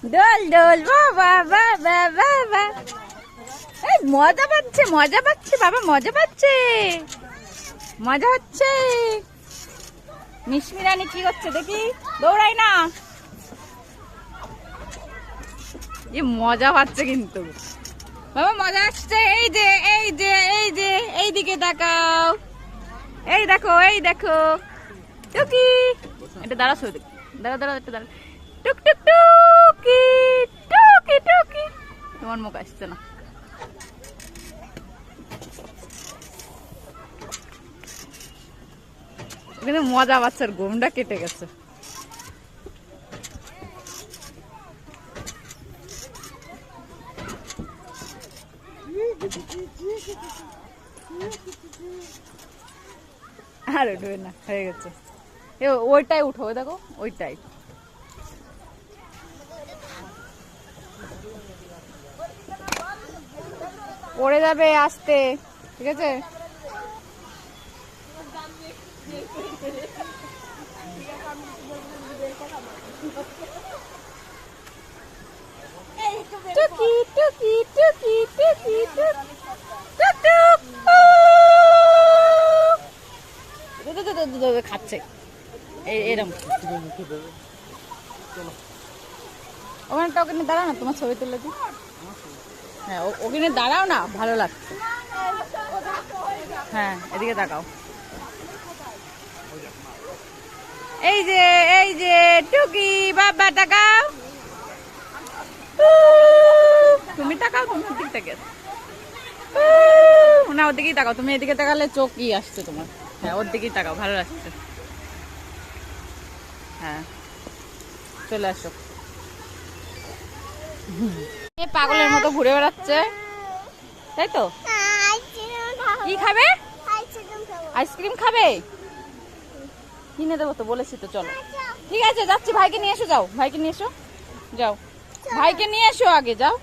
দোল দোল বাবা বাবা বাবা। এই মজা পাচ্ছে মজা পাচ্ছে বাবা, মজা পাচ্ছে, মজা হচ্ছে। মিশমি রানী কি করছে দেখি, দৌড়াই না। এই মজা পাচ্ছে কিন্তু বাবা, মজা আসছে। এই যে এই যে এই যে এই দিকে তাকাও, এই দেখো এই দেখো টুকি। এটা দাঁড়া সই, দাঁড়া দাঁড়া একটু দাঁড়া। টুক টুক টুকি টুকি টুকি। তোমার মুখ আসছে না। কিন্তু মজা পাচ্ছে, ঘুমটা কেটে গেছে। আর উঠবে না, হয়ে গেছে। ওইটাই উঠো, দেখো ওইটাই। পড়ে যাবে আসতে, ঠিক আছে। টুকি টুকি টুকি টুকি টুক খাচ্ছে এরকম। ওখানে ওখানে দাঁড়াও না, তোমার ছবি তুলে দিই। হ্যাঁ ওখানে দাঁড়াও না, ভালো লাগছে। হ্যাঁ এদিকে তাকাও। এই যে এই যে টুকি বাবা তাকাও। তুমি তাকাও, তুমি ওদিকে তাকে না, ওদিকেই তাকাও। তুমি এদিকে তাকালে চোখ ই আসছে তোমার। হ্যাঁ ওর দিকেই তাকাও, ভালো লাগছে। হ্যাঁ চলে আসো। পাগলের মতো ঘুরে বেড়াচ্ছে, তাই তো। কি খাবে? আইসক্রিম খাবে? কিনে দেবো তো বলেছি তো, চলো ঠিক আছে যাচ্ছি। ভাইকে নিয়ে এসো, যাও ভাইকে নিয়ে এসো, যাও ভাইকে নিয়ে এসো আগে, যাও।